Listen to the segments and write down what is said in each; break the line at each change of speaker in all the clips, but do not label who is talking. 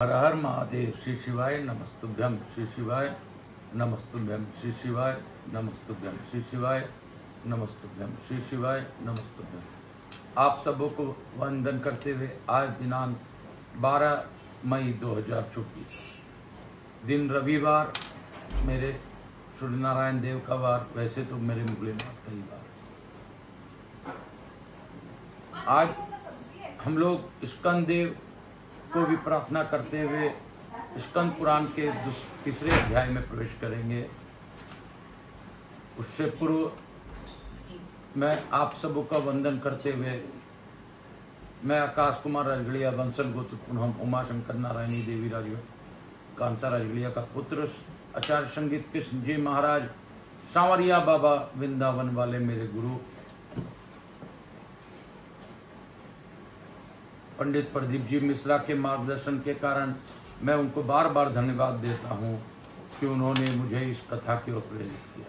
हर हर महादेव। श्री शिवाय नमस्तुभ्यम। श्री शिवाय नमस्तुभ्यम। श्री शिवाय नमस्तुभ्यम। श्री शिवाय नमस्तुभ्यम। श्री शिवाय नमस्तुभ्यम। आप सबों को वंदन करते हुए आज दिनांक 12 मई 2024 दिन रविवार, मेरे सूर्य नारायण देव का वार। वैसे तो मेरे मुगले नाथ का ही वार। आज हम लोग स्कंद देव को भी प्रार्थना करते हुए स्कंद पुराण के तीसरे अध्याय में प्रवेश करेंगे। उससे पूर्व मैं आप सबों का वंदन करते हुए मैं आकाश कुमार राजगढ़िया बंसल गोत्र पुनः उमा शंकर नारायणी देवी राज कांता राजगढ़िया का पुत्र आचार्य संगीत कृष्ण जी महाराज सांवरिया बाबा वृंदावन वाले मेरे गुरु पंडित प्रदीप जी मिश्रा के मार्गदर्शन के कारण मैं उनको बार बार धन्यवाद देता हूं कि उन्होंने मुझे इस कथा की ओर प्रेरित किया।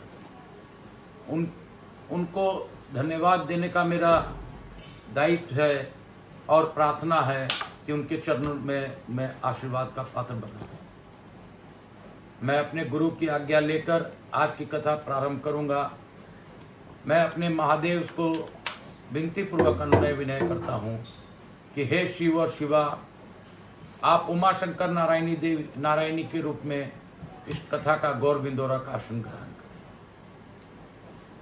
उनको धन्यवाद देने का मेरा दायित्व है और प्रार्थना है कि उनके चरणों में मैं आशीर्वाद का पात्र बना। मैं अपने गुरु की आज्ञा लेकर आज की कथा प्रारंभ करूंगा। मैं अपने महादेव को विनती पूर्वक अनुनय विनय करता हूं कि हे शिव और शिवा, आप उमा शंकर नारायणी के रूप में इस कथा का गौर बिंदोरा का आसन ग्रहण करें।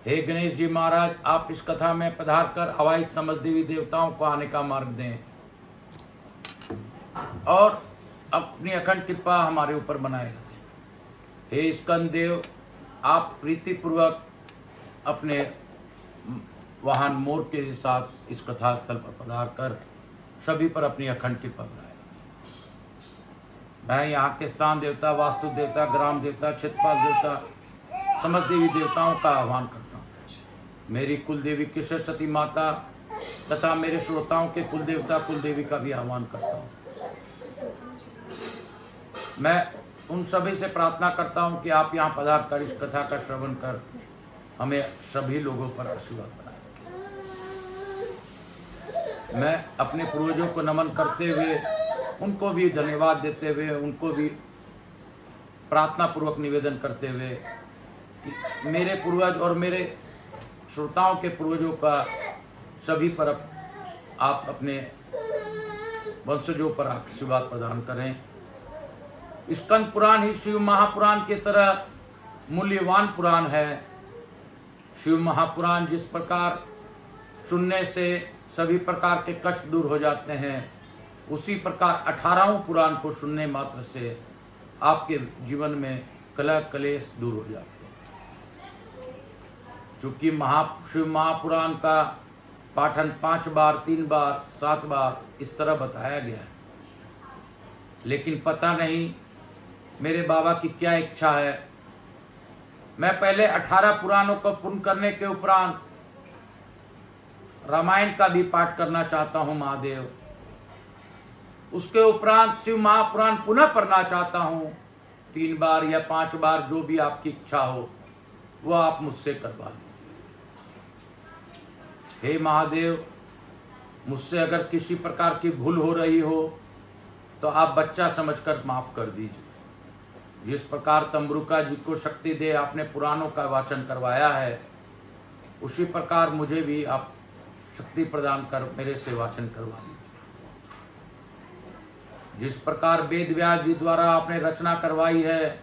हे गणेश जी महाराज, आप इस कथा में पधार कर हवाई समझ देवी देवताओं को आने का मार्ग दें और अपनी अखंड कृपा हमारे ऊपर बनाए रखें। हे स्कंद देव, आप प्रीति पूर्वक अपने वाहन मोर के साथ इस कथा स्थल पर पधार कर सभी पर अपनी अखंड कृपा बनाए रखें। मैं यहाँ के स्थान देवता, वास्तु देवता, ग्राम देवता, क्षेत्रपाल देवता, समस्त देवी देवताओं का आह्वान करता हूँ। मेरी कुल देवी कृष्ण सती माता तथा मेरे श्रोताओं के कुल देवता कुल देवी का भी आह्वान करता हूँ। मैं उन सभी से प्रार्थना करता हूँ कि आप यहाँ पधार कर इस कथा का श्रवण कर हमें सभी लोगों पर आशीर्वाद बनाए। मैं अपने पूर्वजों को नमन करते हुए उनको भी धन्यवाद देते हुए उनको भी प्रार्थना पूर्वक निवेदन करते हुए कि मेरे पूर्वज और मेरे श्रोताओं के पूर्वजों का सभी पर आप अपने वंशजों पर आशीर्वाद प्रदान करें। स्कंद पुराण ही शिव महापुराण की तरह मूल्यवान पुराण है। शिव महापुराण जिस प्रकार सुनने से सभी प्रकार के कष्ट दूर हो जाते हैं, उसी प्रकार 18वें पुराण को सुनने मात्र से आपके जीवन में कलह कलेश दूर हो जाते हैं। चूंकि शिव महापुराण का पाठन 5 बार, 3 बार, 7 बार इस तरह बताया गया है, लेकिन पता नहीं मेरे बाबा की क्या इच्छा है। मैं पहले 18 पुराणों को पूर्ण करने के उपरांत रामायण का भी पाठ करना चाहता हूं महादेव। उसके उपरांत शिव महापुराण पुनः पढ़ना चाहता हूं 3 बार या 5 बार, जो भी आपकी इच्छा हो वह आप मुझसे करवा लीजिए। हे महादेव, मुझसे अगर किसी प्रकार की भूल हो रही हो तो आप बच्चा समझकर माफ कर दीजिए। जिस प्रकार तम्बरुका जी को शक्ति दे आपने पुराणों का वाचन करवाया है, उसी प्रकार मुझे भी आप शक्ति प्रदान कर मेरे से वाचन करवा दीजिए। जिस प्रकार वेद व्यास जी द्वारा आपने रचना करवाई है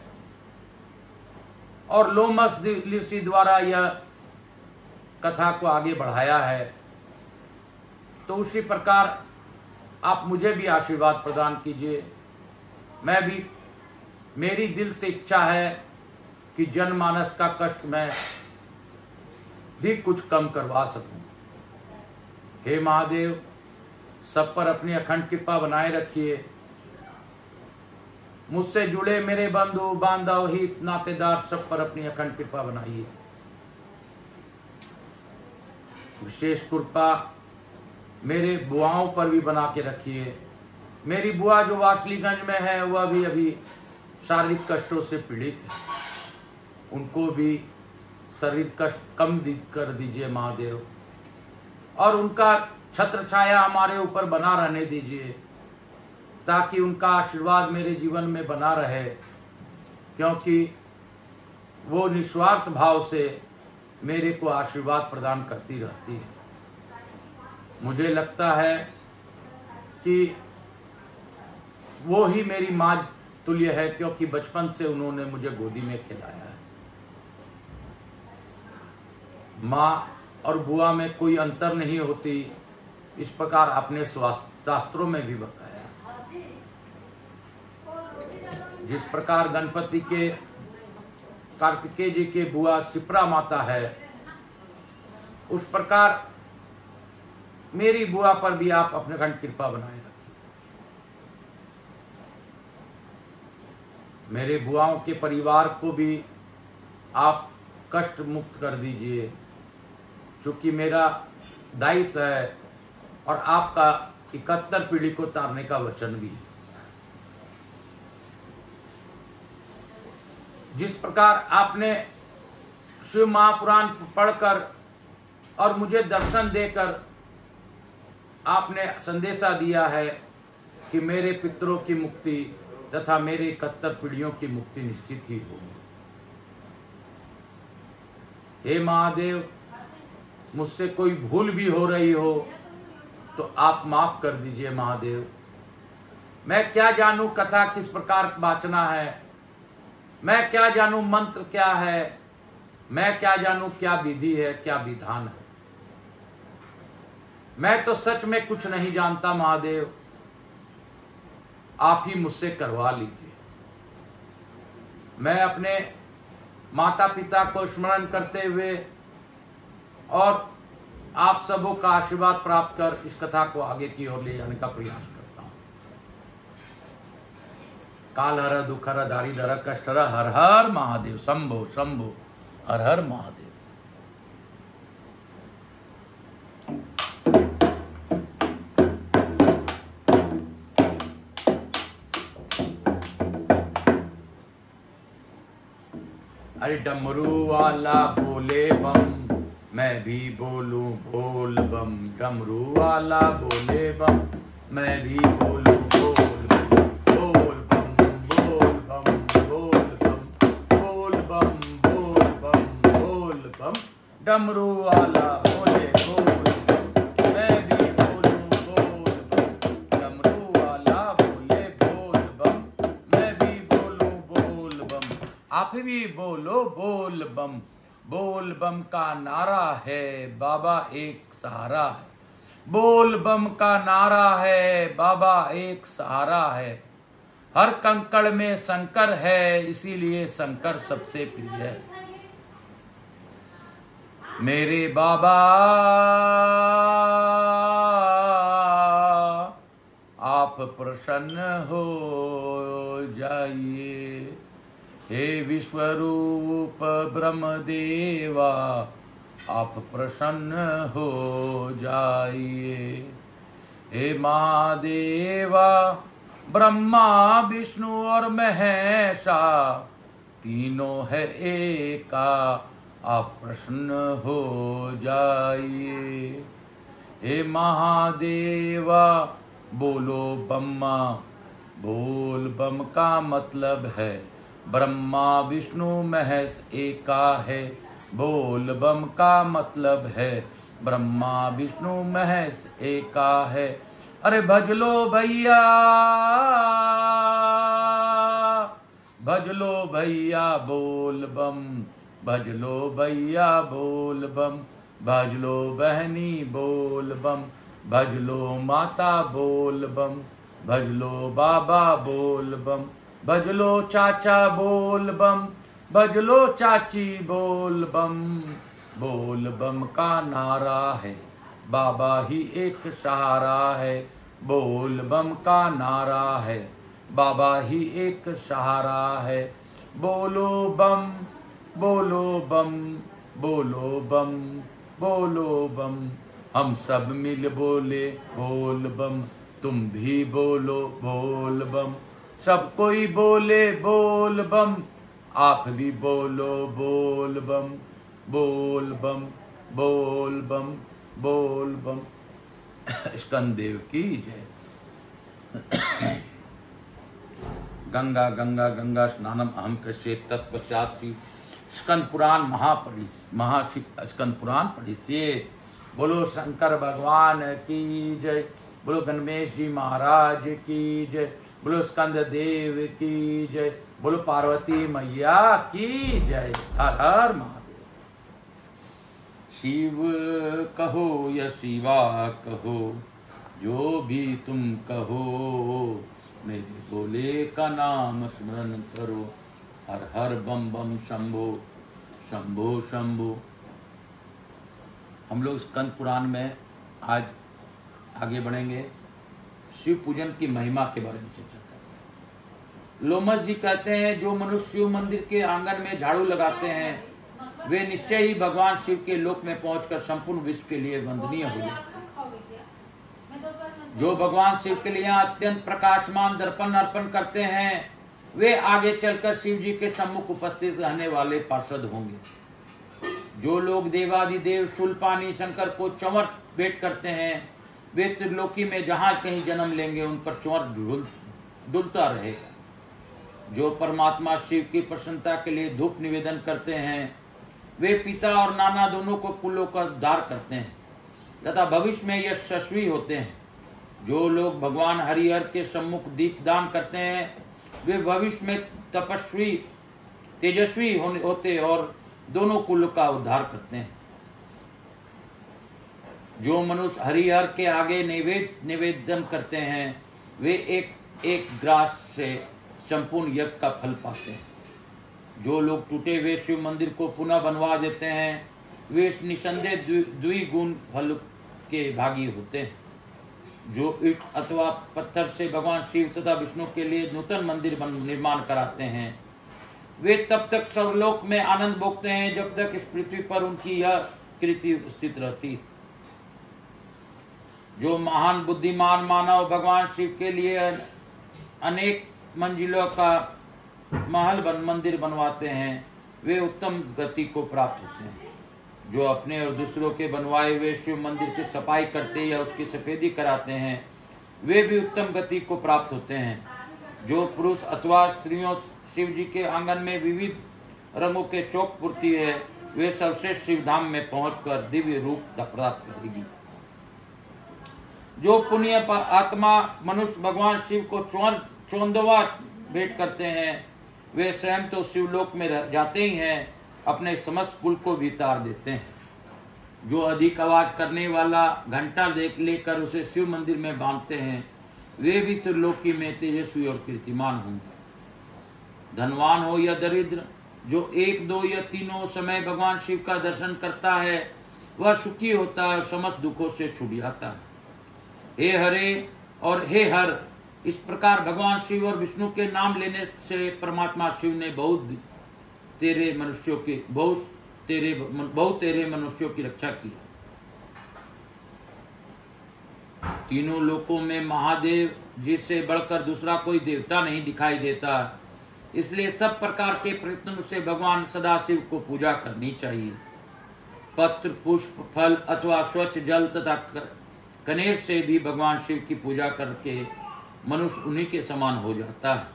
और लोमस ऋषि द्वारा यह कथा को आगे बढ़ाया है, तो उसी प्रकार आप मुझे भी आशीर्वाद प्रदान कीजिए। मेरी दिल से इच्छा है कि जनमानस का कष्ट मैं भी कुछ कम करवा सकूं। हे महादेव, सब पर अपनी अखंड कृपा बनाए रखिए। मुझसे जुड़े मेरे बंधु बांधव हित नातेदार सब पर अपनी अखंड कृपा बनाइए। विशेष कृपा मेरे बुआओं पर भी बना के रखिए। मेरी बुआ जो वासलीगंज में है वह भी अभी शारीरिक कष्टों से पीड़ित है, उनको भी शरीर कष्ट कम कर दीजिए महादेव, और उनका छत्र छाया हमारे ऊपर बना रहने दीजिए। ताकि उनका आशीर्वाद मेरे जीवन में बना रहे, क्योंकि वो निस्वार्थ भाव से मेरे को आशीर्वाद प्रदान करती रहती है। मुझे लगता है कि वो ही मेरी माँ तुल्य है, क्योंकि बचपन से उन्होंने मुझे गोदी में खिलाया है। माँ और बुआ में कोई अंतर नहीं होती, इस प्रकार अपने शास्त्रों में भी बताया। जिस प्रकार गणपति के कार्तिकेय जी के बुआ शिप्रा माता है, उस प्रकार मेरी बुआ पर भी आप अपने अखंड कृपा बनाए रखिए। मेरे बुआओं के परिवार को भी आप कष्ट मुक्त कर दीजिए, क्योंकि मेरा दायित्व है और आपका 71 पीढ़ी को तारने का वचन भी। जिस प्रकार आपने शिव महापुराण पढ़कर और मुझे दर्शन देकर आपने संदेशा दिया है कि मेरे पितरों की मुक्ति तथा मेरे 71 पीढ़ियों की मुक्ति निश्चित ही होगी। हे महादेव, मुझसे कोई भूल भी हो रही हो तो आप माफ कर दीजिए महादेव। मैं क्या जानूं कथा किस प्रकार वाचना है, मैं क्या जानूं मंत्र क्या है, मैं क्या जानूं क्या विधि है, क्या विधान है। मैं तो सच में कुछ नहीं जानता महादेव, आप ही मुझसे करवा लीजिए। मैं अपने माता पिता को स्मरण करते हुए और आप सबों का आशीर्वाद प्राप्त कर इस कथा को आगे की ओर ले जाने का प्रयास करता हूं। काल हर दुख हर दारिद्र कष्ट हर, हर हर महादेव। शंभो शंभो, हर हर महादेव। अरे डमरू वाला बोले बम, मैं भी बोलूं बोल बम। डमरू वाला बोले बम, मैं भी बोलूं बोल बम। बोल बम बोल बम बोल बम, बोल बम बोल बम बोल बम। डमरू वाला बोले बोल बम, मैं भी बोलूं बोल बम। डमरू वाला बोले बोल बम, मैं भी बोलूं बोल बम। आप भी बोलो बोल बम। बोल बम का नारा है, बाबा एक सहारा है। बोल बम का नारा है, बाबा एक सहारा है। हर कंकड़ में शंकर है, इसीलिए शंकर सबसे प्रिय है। मेरे बाबा आप प्रसन्न हो जाइए। हे विश्वरूप ब्रह्मदेवा आप प्रसन्न हो जाइए। हे महादेवा ब्रह्मा विष्णु और महेशा तीनों है एका आप प्रसन्न हो जाइए। हे महादेवा बोलो बम्मा। बोल बम का मतलब है ब्रह्मा विष्णु महेश एका है। बोल बम का मतलब है ब्रह्मा विष्णु महेश एका है। अरे भज लो भैया, भज लो भैया बोल बम। भज लो भैया बोल बम, भज लो बहनी बोल बम। भज लो माता बोल बम, भज लो बाबा बोल बम। भज लो चाचा बोल बम, भज लो चाची बोल बम। बोल बम का नारा है, बाबा ही एक सहारा है। बोल बम का नारा है, बाबा ही एक सहारा है। बोलो बम बोलो बम, बोलो बम बोलो बम। हम सब मिल बोले बोल बम, तुम भी बोलो बोल बम। सब कोई बोले बोल बम, आप भी बोलो बोल बम। बोल बम बोल बम बोल बम। स्कंद देव की जय। गंगा गंगा गंगा स्नानम अहम कश्ये तत्पश्चात स्कंद पुराण स्कंद पुराण पढ़िए। बोलो शंकर भगवान की जय, बोलो गणेश जी महाराज की जय, बोलो स्कंद देव की जय, बोलो पार्वती मैया की जय। हर हर महादेव। शिव कहो या शिवा कहो, जो भी तुम कहो, मेरे भोले का नाम स्मरण करो। हर हर बम बम शंभो शंभो शंभो। हम लोग स्कंद पुराण में आज आगे बढ़ेंगे, शिव पूजन की महिमा के बारे में चर्चा करेंगे। लोमस जी कहते हैं, जो मनुष्य शिव मंदिर के आंगन में झाड़ू लगाते हैं वे निश्चय ही भगवान शिव के लोक में पहुंचकर संपूर्ण विश्व के लिए वंदनीय हो जाते हैं। जो भगवान शिव के लिए अत्यंत प्रकाशमान दर्पण अर्पण करते हैं वे आगे चलकर शिव जी के सम्मुख उपस्थित रहने वाले पार्षद होंगे। जो लोग देवादिदेव शूलपाणी शंकर को चंवर भेंट करते हैं वे त्रिलोकी में जहां कहीं जन्म लेंगे उन पर चंवर डुलता रहेगा। जो परमात्मा शिव की प्रसन्नता के लिए धूप निवेदन करते हैं वे पिता और नाना दोनों को कुलों का उद्धार करते हैं तथा भविष्य में यशस्वी होते हैं। जो लोग भगवान हरिहर के सम्मुख दीपदान करते हैं वे भविष्य में तपस्वी तेजस्वी होते और दोनों कुल का उद्धार करते हैं। जो मनुष्य हरिहर के आगे निवेदन करते हैं वे एक एक ग्रास से संपूर्ण यज्ञ का फल पाते हैं। जो लोग टूटे हुए शिव मंदिर को पुनः बनवा देते हैं वे निसंदेह द्विगुण फल के भागी होते हैं। जो ईंट अथवा पत्थर से भगवान शिव तथा विष्णु के लिए नूतन मंदिर निर्माण कराते हैं वे तब तक सर्वलोक में आनंद भोगते हैं जब तक इस पृथ्वी पर उनकी यह कृति स्थित रहती है। जो महान बुद्धिमान मानव भगवान शिव के लिए अनेक मंजिलों का महल मंदिर बनवाते हैं वे उत्तम गति को प्राप्त होते हैं। जो अपने और दूसरों के बनवाए हुए शिव मंदिर की सफाई करते या उसकी सफेदी कराते हैं वे भी उत्तम गति को प्राप्त होते हैं। जो पुरुष अथवा स्त्रियों शिव जी के आंगन में विविध रंगों के चौक पुरती है वे सर्वश्रेष्ठ शिव धाम में पहुंचकर दिव्य रूप प्राप्त करेगी। जो पुण्य आत्मा मनुष्य भगवान शिव को चौंदवा भेंट करते हैं वे स्वयं तो शिवलोक में जाते ही हैं, अपने समस्त कुल को भी तार देते हैं। जो अधिक आवाज करने वाला घंटा लेकर उसे शिव मंदिर में बांधते हैं वे भी त्रिलोकी में तेजस्वी और कीर्तिमान होंगे। धनवान हो या दरिद्र, जो एक दो या तीनों समय भगवान शिव का दर्शन करता है वह सुखी होता है और समस्त दुखों से छूट जाता है। हे हरे और हे हर, इस प्रकार भगवान शिव और विष्णु के नाम लेने से परमात्मा शिव ने बहुत तेरे मनुष्यों की रक्षा की। तीनों लोकों में महादेव जिससे बढ़कर दूसरा कोई देवता नहीं दिखाई देता, इसलिए सब प्रकार के प्रयत्नों से भगवान सदाशिव को पूजा करनी चाहिए। पत्र पुष्प फल अथवा स्वच्छ जल तथा कनेर से भी भगवान शिव की पूजा करके मनुष्य उन्हीं के समान हो जाता है।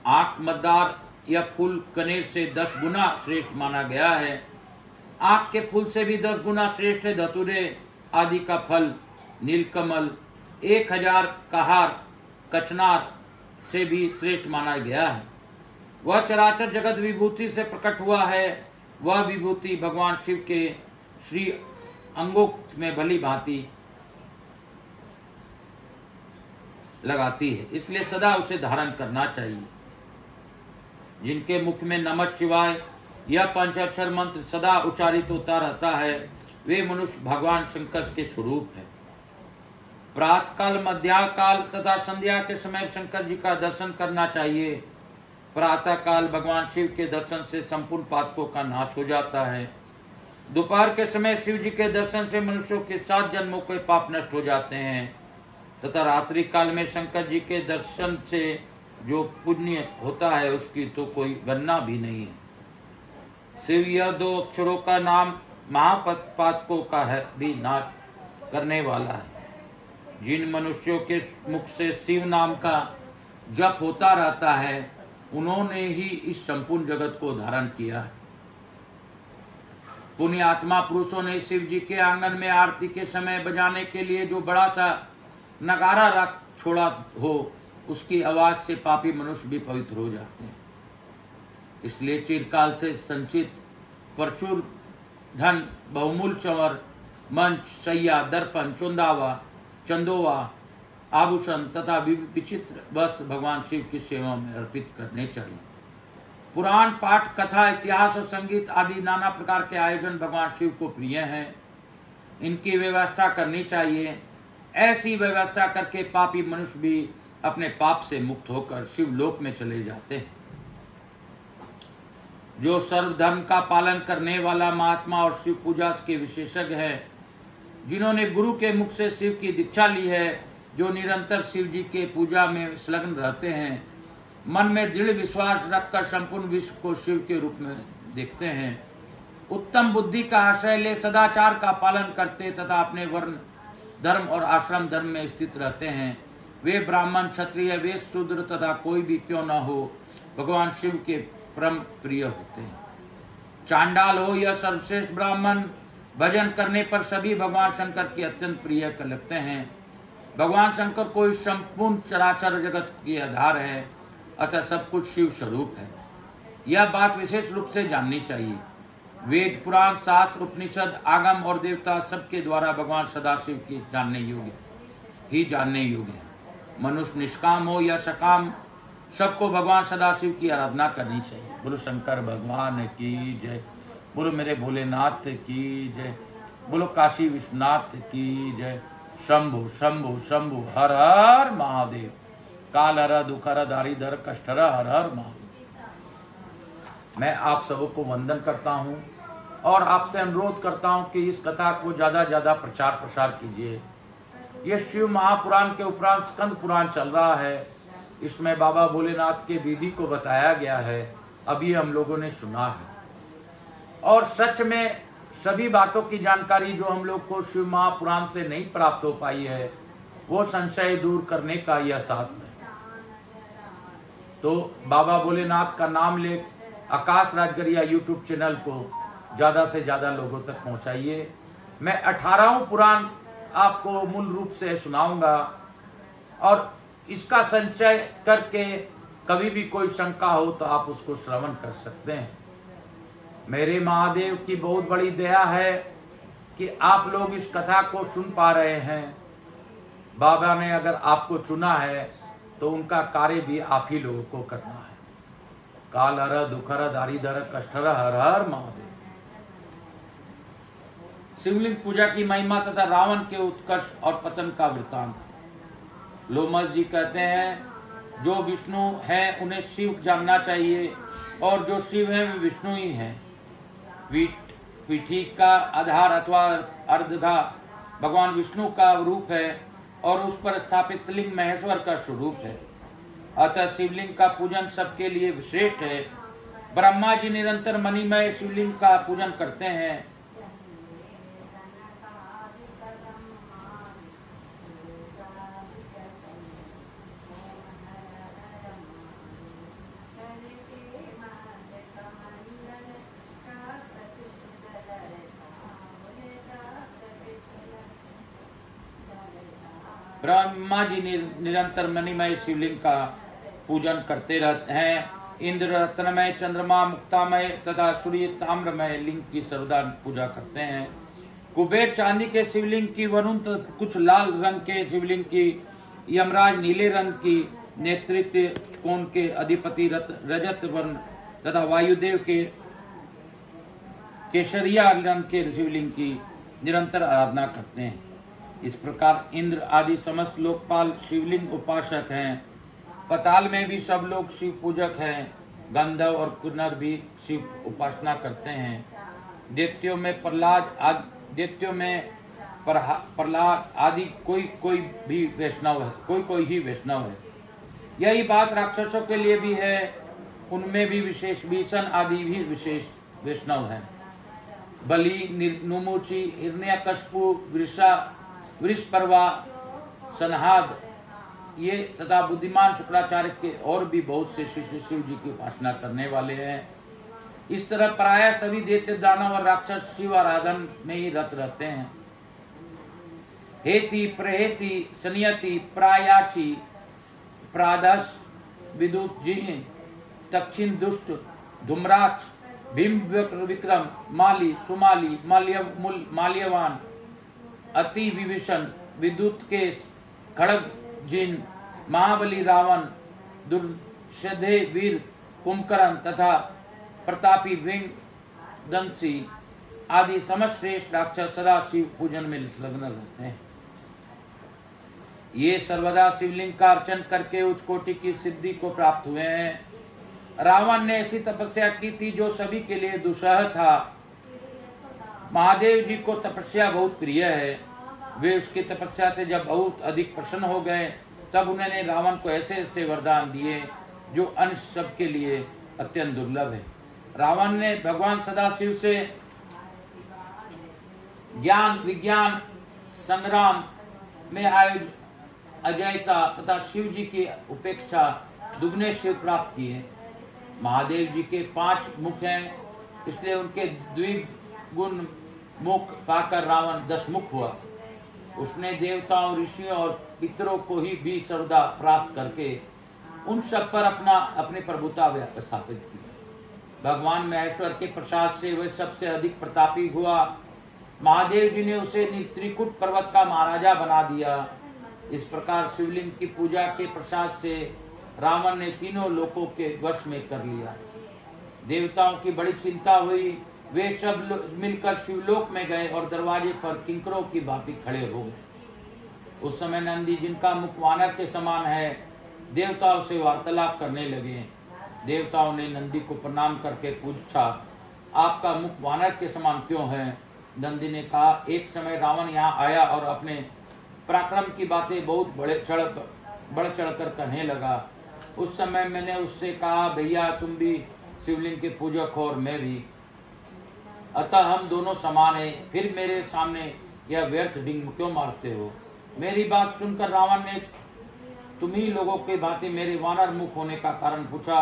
आंख मद्दार या फूल कनेर से 10 गुना श्रेष्ठ माना गया है। आंख के फूल से भी 10 गुना श्रेष्ठ है धतूरे आदि का फल। नीलकमल 1000 कहार कचनार से भी श्रेष्ठ माना गया है। वह चराचर जगत विभूति से प्रकट हुआ है। वह विभूति भगवान शिव के श्री अंगों में भली भांति लगाती है, इसलिए सदा उसे धारण करना चाहिए। जिनके मुख में नमः शिवाय यह पंचाक्षर मंत्र सदा उच्चारित होता रहता है वे मनुष्य भगवान शंकर के स्वरूप है। प्रातः काल, मध्याह्न काल तथा संध्या के समय शंकर जी का दर्शन करना चाहिए। प्रातः काल भगवान शिव के दर्शन से संपूर्ण पातकों का नाश हो जाता है। दोपहर के समय शिव जी के दर्शन से मनुष्यों के 7 जन्मों के पाप नष्ट हो जाते हैं तथा रात्रि काल में शंकर जी के दर्शन से जो पुण्य होता है उसकी तो कोई गणना भी नहीं है। शिव यह 2 अक्षरों का नाम महापातकों का है भी नाश करने वाला है। जिन मनुष्यों के मुख से शिव नाम का जप होता रहता है, उन्होंने ही इस संपूर्ण जगत को धारण किया है। पुण्यात्मा पुरुषों ने शिव जी के आंगन में आरती के समय बजाने के लिए जो बड़ा सा नगारा रख छोड़ा हो, उसकी आवाज से पापी मनुष्य भी पवित्र हो जाते हैं। इसलिए चिरकाल से संचित प्रचुर धन, बहुमूल्य चंवर, मंच, सैया, दर्पण, चंदोवा, आभूषण तथा विचित्र वस्त्र भगवान शिव की सेवा में अर्पित करने चाहिए। पुराण पाठ, कथा, इतिहास और संगीत आदि नाना प्रकार के आयोजन भगवान शिव को प्रिय हैं। इनकी व्यवस्था करनी चाहिए। ऐसी व्यवस्था करके पापी मनुष्य भी अपने पाप से मुक्त होकर शिव लोक में चले जाते हैं। जो सर्वधर्म का पालन करने वाला महात्मा और शिव पूजा के विशेषज्ञ है, जिन्होंने गुरु के मुख से शिव की दीक्षा ली है, जो निरंतर शिव जी के पूजा में संलग्न रहते हैं, मन में दृढ़ विश्वास रखकर संपूर्ण विश्व को शिव के रूप में देखते हैं, उत्तम बुद्धि का आश्रय ले सदाचार का पालन करते तथा अपने वर्ण धर्म और आश्रम धर्म में स्थित रहते हैं, वे ब्राह्मण, क्षत्रिय, वैश्य, शूद्र तथा कोई भी क्यों न हो, भगवान शिव के परम प्रिय होते हैं। चांडाल हो या सर्वश्रेष्ठ ब्राह्मण, भजन करने पर सभी भगवान शंकर के अत्यंत प्रिय लगते हैं। भगवान शंकर को इस संपूर्ण चराचर जगत की आधार है, अतः सब कुछ शिव स्वरूप है। यह बात विशेष रूप से जाननी चाहिए। वेद, पुराण, शास्त्र, उपनिषद, आगम और देवता सबके द्वारा भगवान सदाशिव की जानने योग्य है। मनुष्य निष्काम हो या सकाम, सबको भगवान सदाशिव की आराधना करनी चाहिए। बोलो शंकर भगवान की जय, बोलो मेरे भोलेनाथ की जय, बोलो काशी विश्वनाथ की जय। शंभु शंभु शंभु हर हर महादेव। काल हर, दुख हर, दारिद्र कष्ट हर, हर हर महादेव। मैं आप सबको वंदन करता हूँ और आपसे अनुरोध करता हूँ कि इस कथा को ज्यादा ज्यादा प्रचार प्रसार कीजिए। ये शिव महापुराण के उपरांत स्कंद पुराण चल रहा है, इसमें बाबा भोलेनाथ के विधि को बताया गया है, अभी हम लोगों ने सुना है। और सच में सभी बातों की जानकारी जो हम लोग को शिव महापुराण से नहीं प्राप्त हो पाई है, वो संशय दूर करने का यह शास्त्र है। तो बाबा भोलेनाथ का नाम ले आकाश राजगरिया यूट्यूब चैनल को ज्यादा से ज्यादा लोगों तक पहुंचाइए। मैं 18वां पुराण आपको मूल रूप से सुनाऊंगा और इसका संचय करके कभी भी कोई शंका हो तो आप उसको श्रवण कर सकते हैं। मेरे महादेव की बहुत बड़ी दया है कि आप लोग इस कथा को सुन पा रहे हैं। बाबा ने अगर आपको चुना है तो उनका कार्य भी आप ही लोगों को करना है। काल हर, दुख हर, दारिद्र कष्ट हर, हर हर महादेव। शिवलिंग पूजा की महिमा तथा रावण के उत्कर्ष और पतन का वृत्तांत। लोमस जी कहते हैं, जो विष्णु है उन्हें शिव जानना चाहिए और जो शिव है वे विष्णु ही हैं। पीठी का आधार अथवा अर्धधा भगवान विष्णु का रूप है और उस पर स्थापित लिंग महेश्वर का स्वरूप है। अतः शिवलिंग का पूजन सबके लिए विशिष्ट है। ब्रह्मा जी निरंतर मणिमय शिवलिंग का पूजन करते हैं। ब्रह्मा जी निरंतर मणिमय शिवलिंग का पूजन करते रहते हैं। इंद्र रत्नमय, चंद्रमा मुक्तामय तथा सूर्य ताम्रमय लिंग की सर्वदा पूजा करते हैं। कुबेर चांदी के शिवलिंग की, वरुण कुछ लाल रंग के शिवलिंग की, यमराज नीले रंग की, नेतृत्व कोण के अधिपति रजत वर्ण तथा वायुदेव के केसरिया रंग के शिवलिंग की निरंतर आराधना करते हैं। इस प्रकार इंद्र आदि समस्त लोकपाल शिवलिंग उपासक हैं। पताल में भी सब लोग शिव पूजक हैं। गंधर्व और किन्नर भी शिव उपासना करते हैं। दैत्यों में प्रहलाद आदि कोई ही वैष्णव है। यही बात राक्षसों के लिए भी है, उनमें भी विशेष भीषण आदि भी विशेष वैष्णव हैं। बलि, नुमुची, हिरण्यकश्यपु, वृषपर्वा, सनहाद ये तथा बुद्धिमान शुक्राचार्य के और भी बहुत से शिष्य शिव जी की उपासना करने वाले हैं। इस तरह प्रायः सभी दैत्य दानव और राक्षस शिव आराधन में ही रत रहते हैं। हेति प्रहेति सनियति प्रायाची प्रादस विदुत जी दक्षिण दुष्ट धूम्राक्ष भीम विक्रम माली सुमाली माल्यवान अति विभीषण विद्युत केश खड़ग जिन महाबली रावण दुर्षधे वीर कुंभकर्ण तथा प्रतापी विंग दंसी आदि समस्त श्रेष्ठ राक्षस सदा शिव पूजन में संलग्न रहते हैं। ये सर्वदा शिवलिंग का अर्चन करके उच्च कोटि की सिद्धि को प्राप्त हुए हैं। रावण ने ऐसी तपस्या की थी जो सभी के लिए दुस्सह था। महादेव जी को तपस्या बहुत प्रिय है। वे उसकी तपस्या से जब बहुत अधिक प्रसन्न हो गए तब उन्होंने रावण को ऐसे ऐसे वरदान दिए जो अन्य सब के लिए अत्यंत दुर्लभ है। रावण ने भगवान सदाशिव से ज्ञान विज्ञान संग्राम में अजयता तथा शिव जी की उपेक्षा दुगने शिव प्राप्त किए। महादेव जी के 5 मुख हैं, इसलिए उनके द्विगुण मुख पाकर रावण 10 मुख हुआ। उसने देवताओं ऋषियों और पितरों को ही भी सर्वदा प्राप्त करके उन सब पर अपनी प्रभुता स्थापित की। भगवान महेश्वर के प्रसाद से वह सबसे अधिक प्रतापी हुआ। महादेव जी ने उसे त्रिकुट पर्वत का महाराजा बना दिया। इस प्रकार शिवलिंग की पूजा के प्रसाद से रावण ने तीनों लोकों के वश में कर लिया। देवताओं की बड़ी चिंता हुई। वे सब मिलकर शिवलोक में गए और दरवाजे पर किंकरों की भांति खड़े हो गए। उस समय नंदी, जिनका मुख वानर के समान है, देवताओं से वार्तालाप करने लगे। देवताओं ने नंदी को प्रणाम करके पूछा, आपका मुख वानर के समान क्यों है? नंदी ने कहा, एक समय रावण यहाँ आया और अपने पराक्रम की बातें बहुत बढ़ चढ़ कर कहने लगा। उस समय मैंने उससे कहा, भैया तुम भी शिवलिंग के पूजक हो और मैं भी, अतः हम दोनों समान हैं। फिर मेरे सामने यह व्यर्थ डिंग क्यों मारते हो? मेरी बात सुनकर रावण ने तुम ही लोगों के भांति मेरे वानर मुख होने का कारण पूछा।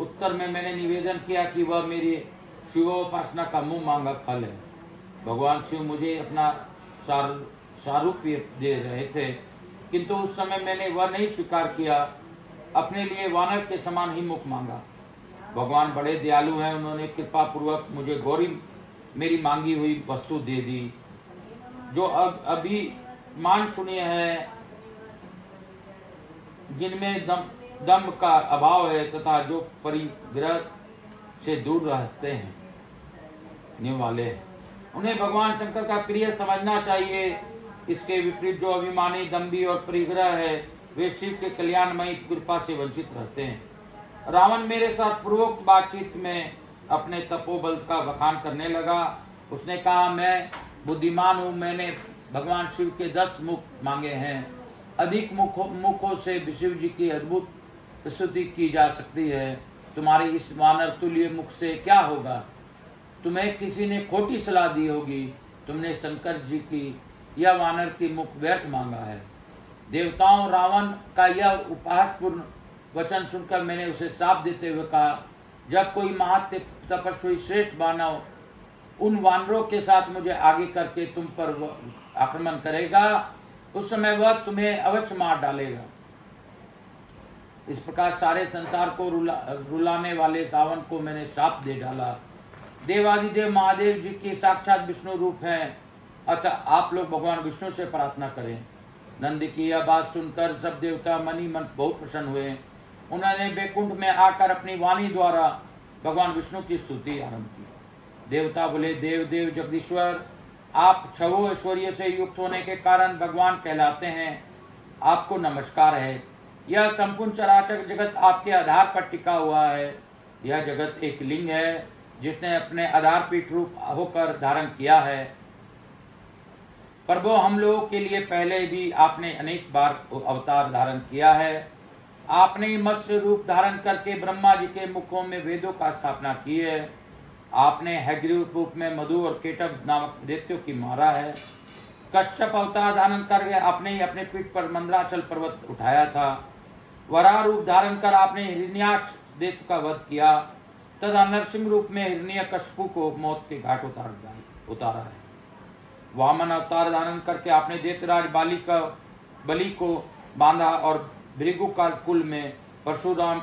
उत्तर में मैंने निवेदन किया कि वह मेरी शिवोपासना का मुंह मांगा फल है। भगवान शिव मुझे अपना सारूप्य दे रहे थे, किंतु उस समय मैंने वह नहीं स्वीकार किया। अपने लिए वानर के समान ही मुख मांगा। भगवान बड़े दयालु हैं, उन्होंने कृपा पूर्वक मुझे गौरी मेरी मांगी हुई वस्तु दे दी। जो अभी मान शून्य है, जिनमें दम्भ का अभाव है तथा जो परिग्रह से दूर रहते हैं वाले हैं, उन्हें भगवान शंकर का प्रिय समझना चाहिए। इसके विपरीत जो अभिमानी, दम्भी और परिग्रह है, वे शिव के कल्याणमयी कृपा से वंचित रहते हैं। रावण मेरे साथ पूर्वोक्त बातचीत में अपने तपोबल का बखान करने लगा। उसने कहा, मैं बुद्धिमान हूँ, मैंने भगवान शिव के 10 मुख मांगे हैं। अधिक मुखों से शिव जी की अद्भुत स्तुति की जा सकती है। तुम्हारे इस वानर तुल्य मुख से क्या होगा? तुम्हें किसी ने खोटी सलाह दी होगी। तुमने शंकर जी की यह वानर की मुख व्यर्थ मांगा है। देवताओं, रावण का यह उपहासपूर्ण वचन सुनकर मैंने उसे साफ देते हुए कहा, जब कोई महात्म तपस्वी श्रेष्ठ मानव उन वानरों के साथ मुझे आगे करके तुम पर आक्रमण करेगा, उस समय वह तुम्हें अवश्य मार डालेगा। इस प्रकार सारे संसार को रुलाने वाले रावण को मैंने साप दे डाला। देवादिदेव महादेव जी की साक्षात विष्णु रूप हैं, अतः आप लोग भगवान विष्णु से प्रार्थना करें। नंदी की यह बात सुनकर सब देवता मन ही मन बहुत प्रसन्न हुए। उन्होंने बैकुंठ में आकर अपनी वाणी द्वारा भगवान विष्णु की स्तुति आरंभ की। देवता बोले, देव देव जगदीश्वर, आप छवो ऐश्वर्य से युक्त होने के कारण भगवान कहलाते हैं। आपको नमस्कार है। यह संपूर्ण चराचर जगत आपके आधार पर टिका हुआ है। यह जगत एक लिंग है जिसने अपने आधार पीठ रूप होकर धारण किया है। प्रभु, हम लोगों के लिए पहले भी आपने अनेक बार अवतार धारण किया है। आपने मत्स्य रूप धारण करके ब्रह्मा जी के मुखों में वेदों का स्थापना की है। आपने हैग्रीव रूप में मधु और केटक नामक दैत्यों की मारा है। कश्यप अवतार धारण करके आपने ही अपने पीठ पर मंदराचल पर्वत उठाया था। वराह रूप धारण कर आपने हिरण्याक्ष दैत्य का वध किया, तथा नरसिंह रूप में हिरण्यकशिपु को मौत के घाट उतारा है। वामन अवतार धारण करके आपने दैत्यराज बलि को बांधा और भृगु काल कुल में परशुराम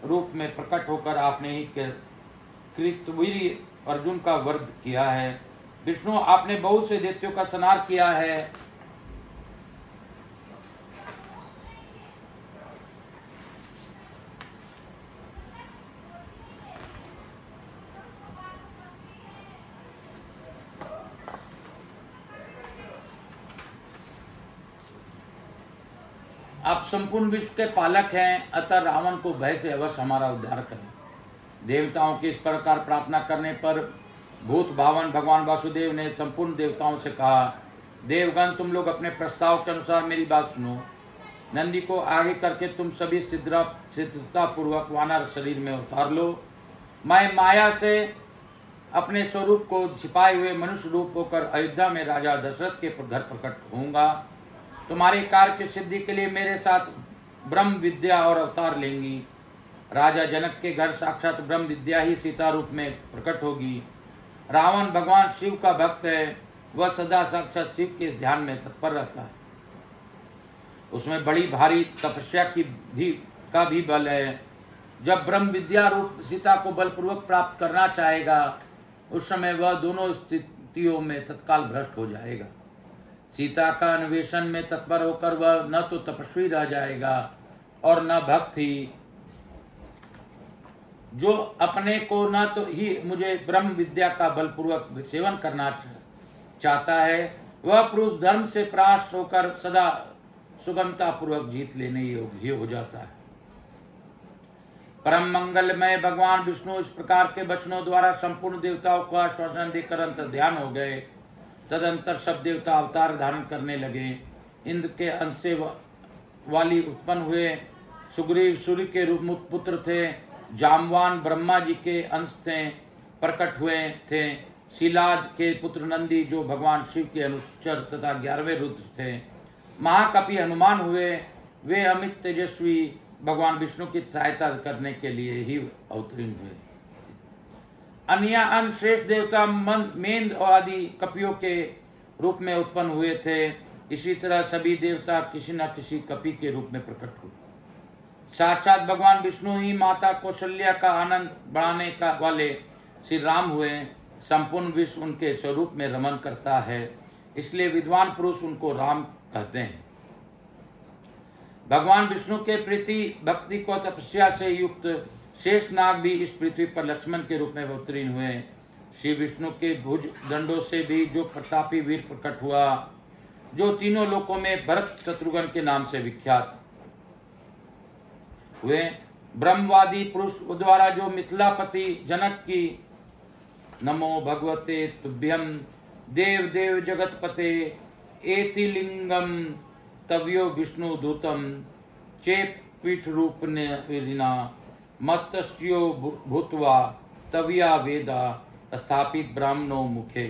रूप में प्रकट होकर आपने ही कृतवीर अर्जुन का वध किया है। विष्णु आपने बहुत से दैत्यों का संहार किया है। आप संपूर्ण विश्व के पालक हैं, अतः रावण को भय से अवश्य हमारा उद्धार करें। देवताओं की इस प्रकार प्रार्थना करने पर भूत भावन भगवान वासुदेव ने संपूर्ण देवताओं से कहा, देवगण तुम लोग अपने प्रस्ताव के अनुसार मेरी बात सुनो। नंदी को आगे करके तुम सभी सिद्धता पूर्वक वानर शरीर में उतार लो। मैं माया से अपने स्वरूप को छिपाए हुए मनुष्य रूप होकर अयोध्या में राजा दशरथ के घर प्रकट होऊंगा। तुम्हारे कार्य की सिद्धि के लिए मेरे साथ ब्रह्म विद्या और अवतार लेंगी। राजा जनक के घर साक्षात ब्रह्म विद्या ही सीता रूप में प्रकट होगी। रावण भगवान शिव का भक्त है, वह सदा साक्षात शिव के ध्यान में तत्पर रहता है। उसमें बड़ी भारी तपस्या का भी बल है। जब ब्रह्म विद्या रूप सीता को बलपूर्वक प्राप्त करना चाहेगा, उस समय वह दोनों स्थितियों में तत्काल भ्रष्ट हो जाएगा। सीता का अन्वेषण में तत्पर होकर वह न तो तपस्वी रह जाएगा और न भक्त ही। जो अपने को न तो ही मुझे ब्रह्म विद्या का बलपूर्वक सेवन करना चाहता है, वह पुरुष धर्म से परास्त होकर सदा सुगमता पूर्वक जीत लेने योग्य हो जाता है। परम मंगलमय भगवान विष्णु इस प्रकार के वचनों द्वारा संपूर्ण देवताओं को आश्वासन देकर अंतर ध्यान हो गए। तदंतर सब देवता अवतार धारण करने लगे। इंद्र के अंश से वाली उत्पन्न हुए। सुग्रीव सूर्य के रूप पुत्र थे। जामवान ब्रह्मा जी के अंश थे, प्रकट हुए थे। शीलाद के पुत्र नंदी जो भगवान शिव के अनुचर तथा 11वें रुद्र थे। महाकपि हनुमान हुए। वे अमित तेजस्वी भगवान विष्णु की सहायता करने के लिए ही अवतीर्ण हुए। अन्य श्रेष्ठ देवता मेंद आदि कपियों के रूप में उत्पन्न हुए थे। इसी तरह सभी देवता किसी न किसी कपि के रूप में प्रकट हुए। साक्षात भगवान विष्णु ही माता कौशल्या का आनंद बढ़ाने का वाले श्री राम हुए। संपूर्ण विश्व उनके स्वरूप में रमन करता है, इसलिए विद्वान पुरुष उनको राम कहते हैं। भगवान विष्णु के प्रति भक्ति को तपस्या से युक्त शेषनाग भी इस पृथ्वी पर लक्ष्मण के रूप में अवतीर्ण हुए। श्री विष्णु के भुज दंडों से भी जो प्रतापी वीर प्रकट हुआ, जो तीनों लोकों में भरत शत्रुघ्न के नाम से विख्यात हुए। ब्रह्मवादी पुरुष द्वारा जो मिथिलापति जनक की नमो भगवते तुभ्यम देव देव जगतपते एति लिंगम तव्यो विष्णु दूतम चेप पीठ रूप ने मत्स्यो भूतवा तव्या वेदा स्थापित ब्राह्मणों मुखे।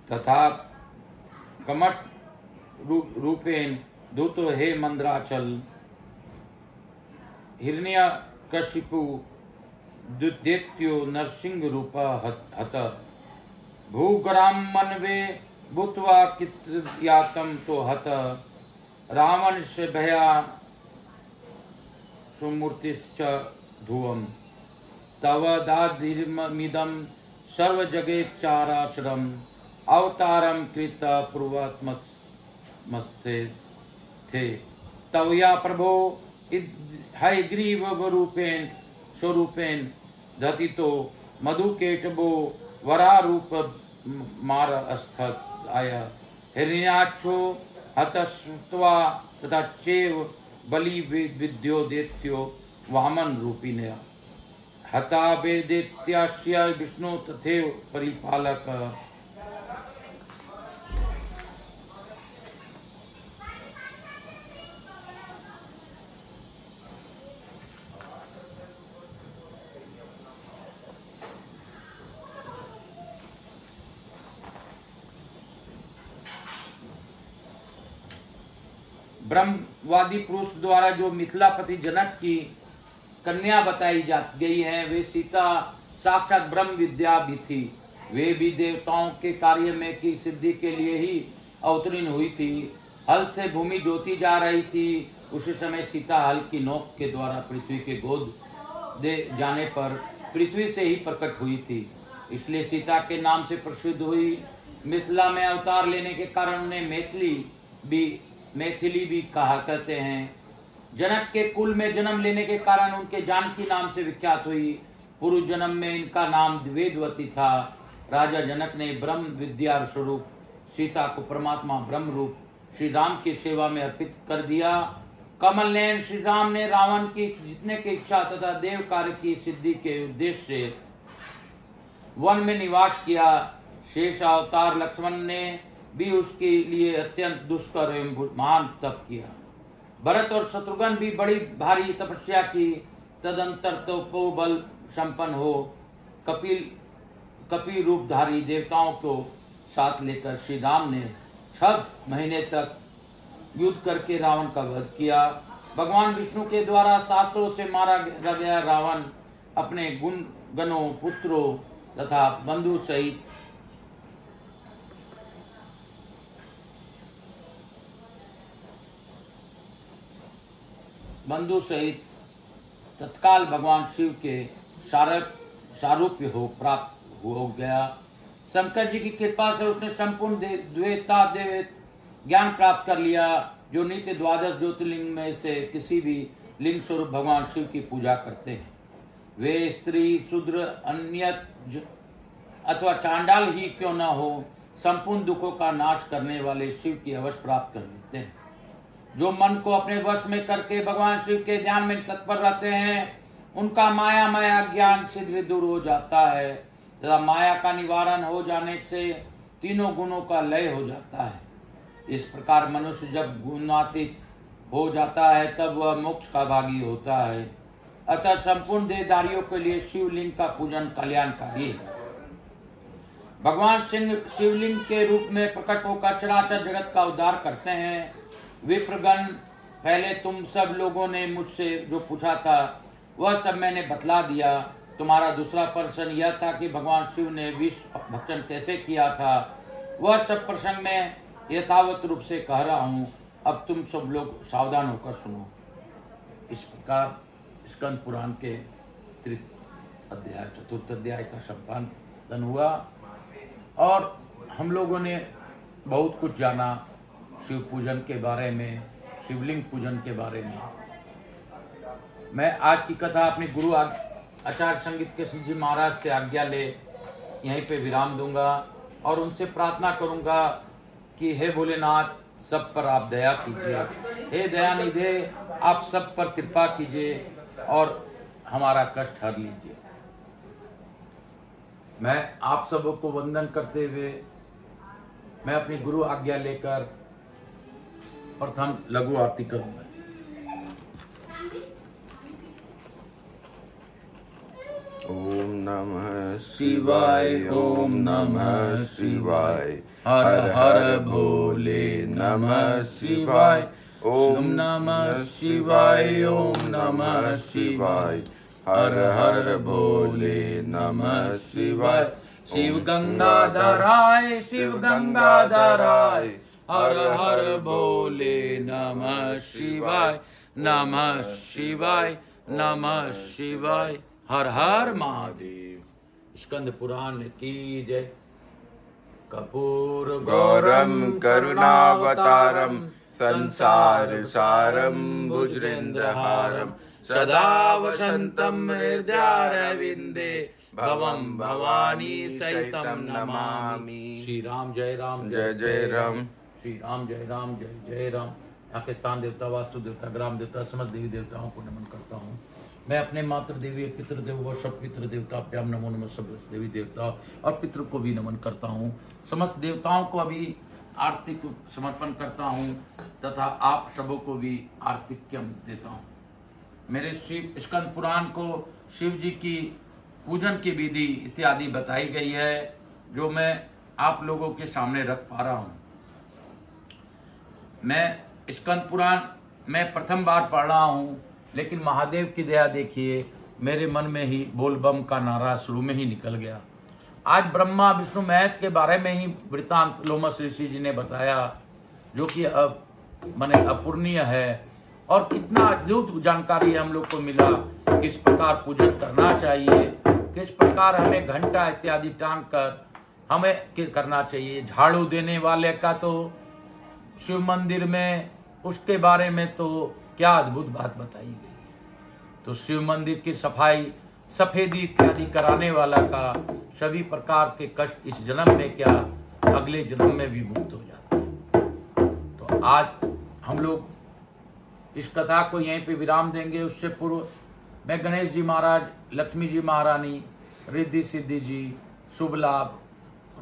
तथा कमट रूपेण दूतो हे मंद्राचल हिरण्यकशिपु दैत्यो नरसिंह रूप हत भूग्रामन्वे भूत्वा कित्यातम तो हत रावण से भया सुमूर्तिश्च धुवम तव दादिर्मिदं सर्व जगेच्चाराचरम अवतारम कृत पूर्वात्मस्ते थे तवया प्रभो हयग्रीव रूपेण स्वरूपेण धतितो मधुकेटभो वरारूप मार अस्थित आय हिरण्याक्षो हतस्त्वा तथा चेव बलि विद्यो दैत्यो वामन रूपिण्य हता वेदैत्यास्य विष्णु तथैव परिपालक। ब्रह्मवादी पुरुष द्वारा जो मिथिलापति जनक की कन्या बताई जा गई है, वे सीता साक्षात ब्रह्म विद्या भी थी। वे भी देवताओं के कार्य में की सिद्धि के लिए ही अवतीर्ण हुई थी। हल से भूमि जोती जा रही थी। उसी समय सीता हल की नोक के द्वारा पृथ्वी के गोद दे जाने पर पृथ्वी से ही प्रकट हुई थी, इसलिए सीता के नाम से प्रसिद्ध हुई। मिथिला में अवतार लेने के कारण उन्हें मैथिली भी कहा करते हैं। जनक के कुल में जन्म लेने के कारण उनके जानकी नाम से विख्यात हुई। पूर्व जन्म में इनका नाम वेदवती था। राजा जनक ने ब्रह्म विद्या स्वरूप सीता को परमात्मा ब्रह्म रूप श्री राम की सेवा में अर्पित कर दिया। कमल नयन श्री राम ने रावण की जीतने की इच्छा तथा देव कार्य की सिद्धि के उद्देश्य से वन में निवास किया। शेष अवतार लक्ष्मण ने भी उसके लिए अत्यंत दुष्कर एवं महान तप किया। भरत और शत्रुघ्न भी बड़ी भारी तपस्या की। तदंतर तपोबल संपन्न हो कपिल रूपधारी देवताओं को साथ लेकर श्री राम ने 6 महीने तक युद्ध करके रावण का वध किया। भगवान विष्णु के द्वारा शास्त्रों से मारा गया रावण अपने गणों, पुत्रों तथा बंधु सहित तत्काल भगवान शिव के सारूप्य हो प्राप्त हो गया। शंकर जी की कृपा से उसने संपूर्ण द्वैत ज्ञान प्राप्त कर लिया, जो नित्य 12 ज्योतिर्लिंग में से किसी भी लिंग स्वरूप भगवान शिव की पूजा करते हैं। वे स्त्री, शूद्र, अन्यज अथवा चांडाल ही क्यों न हो, संपूर्ण दुखों का नाश करने वाले शिव की अवश्य प्राप्त कर लेते हैं। जो मन को अपने वश में करके भगवान शिव के ध्यान में तत्पर रहते हैं, उनका माया ज्ञान शीघ्र दूर हो जाता है तथा माया का निवारण हो जाने से तीनों गुणों का लय हो जाता है। इस प्रकार मनुष्य जब गुणातीत हो जाता है तब वह मोक्ष का भागी होता है। अतः संपूर्ण देहधारियों के लिए शिवलिंग का पूजन कल्याणकारी है। भगवान शिवलिंग के रूप में प्रकट होकर चराचर जगत का उद्धार करते हैं। विप्रगण, पहले तुम सब लोगों ने मुझसे जो पूछा था वह सब मैंने बतला दिया। तुम्हारा दूसरा प्रश्न यह था कि भगवान शिव ने विष भक्षण कैसे किया था, वह सब प्रसंग में यथावत रूप से कह रहा हूँ। अब तुम सब लोग सावधान होकर सुनो। इस प्रकार स्कंद पुराण के 4th अध्याय का संपादन हुआ और हम लोगों ने बहुत कुछ जाना शिव पूजन के बारे में, शिवलिंग पूजन के बारे में। मैं आज की कथा अपने गुरु आचार्य संगीत कृष्ण जी महाराज से आज्ञा ले यहीं पे विराम दूंगा और उनसे प्रार्थना करूंगा कि हे भोलेनाथ, सब पर आप दया कीजिए। हे दयानिधे, आप सब पर कृपा कीजिए और हमारा कष्ट हर लीजिए। मैं आप सबों को वंदन करते हुए मैं अपनी गुरु आज्ञा लेकर प्रथम लघु आरती करूंगा।
ओम नमः शिवाय, ओम नमः शिवाय, हर हर भोले नमः शिवाय, ओम नमः शिवाय, ओम नमः शिवाय, हर हर भोले नमः शिवाय।
शिव गंगाधराय, शिव गंगाधराय, हर हर भोले नमः शिवाय, नमः शिवाय, नमः शिवाय, हर हर महादेव। स्कंद पुराण की जय। कपूर
गौरम करुणावतारम संसार सारम भुजरेंद्रहारम सदा वसंतम हृदयारविंदे भवम भवानी सहितम नमामि।
श्री राम जय राम
जय जय राम।
श्री राम जय राम जय जय राम। यहाँ के स्थान देवता, वास्तु देवता, ग्राम देवता, समस्त देवी देवताओं को नमन करता हूँ। मैं अपने मातृ देवी, पितृदेव व सब पितृ देवताभ्याम नमो नमः। सब देवी देवता और पितृ को भी नमन करता हूँ। समस्त देवताओं को अभी आरती को समर्पण करता हूँ तथा आप सबों को भी आर्तिक्यम देता हूँ। मेरे शिव स्कंद पुराण को शिव जी की पूजन की विधि इत्यादि बताई गई है, जो मैं आप लोगों के सामने रख पा रहा हूँ। मैं स्कंद पुराण मैं प्रथम बार पढ़ रहा हूँ, लेकिन महादेव की दया देखिए मेरे मन में ही बोलबम का नारा शुरू में ही निकल गया। आज ब्रह्मा विष्णु महेश के बारे में ही वृतांत लोमस ऋषि जी ने बताया, जो कि अब माने अपूर्णीय है, और कितना अद्भुत जानकारी हम लोग को मिला। किस प्रकार पूजन करना चाहिए, किस प्रकार हमें घंटा इत्यादि टांग कर हमें करना चाहिए। झाड़ू देने वाले का तो शिव मंदिर में उसके बारे में तो क्या अद्भुत बात बताई गई। तो शिव मंदिर की सफाई सफेदी इत्यादि कराने वाला का सभी प्रकार के कष्ट इस जन्म में क्या अगले जन्म में भी मुक्त हो जाते हैं। तो आज हम लोग इस कथा को यहीं पे विराम देंगे। उससे पूर्व मैं गणेश जी महाराज, लक्ष्मी जी महारानी, रिद्धि सिद्धि जी, शुभ लाभ,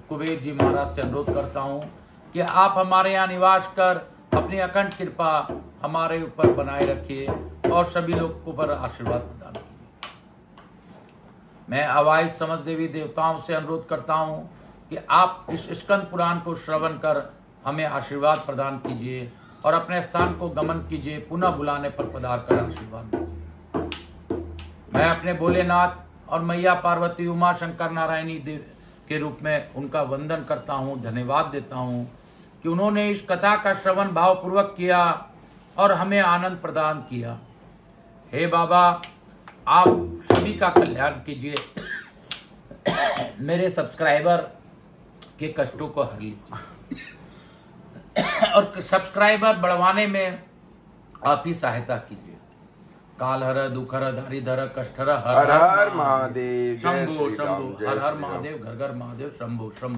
कुबेर जी महाराज से अनुरोध करता हूँ कि आप हमारे यहाँ निवास कर अपनी अखंड कृपा हमारे ऊपर बनाए रखिए और सभी लोग को पर आशीर्वाद प्रदान कीजिए। मैं अवाइज समझ देवी देवताओं से अनुरोध करता हूँ कि आप इस स्कंद पुराण को श्रवण कर हमें आशीर्वाद प्रदान कीजिए और अपने स्थान को गमन कीजिए, पुनः बुलाने पर पधार कर आशीर्वाद दीजिए। मैं अपने भोलेनाथ और मैया पार्वती, उमा शंकर नारायणी देव के रूप में उनका वंदन करता हूँ, धन्यवाद देता हूँ कि उन्होंने इस कथा का श्रवण भावपूर्वक किया और हमें आनंद प्रदान किया। हे बाबा, आप सभी का कल्याण कीजिए, मेरे सब्सक्राइबर के कष्टों को हर लीजिए और सब्सक्राइबर बढ़वाने में आप ही सहायता कीजिए। काल हर, दुख हर, दारिद्र कष्ट हर,
हर हर महादेव, जय
शंभो
श्री राम,
शंभो,
जय
हर हर
श्री राम।
महादेव, घर घर महादेव, शंभो शंभो।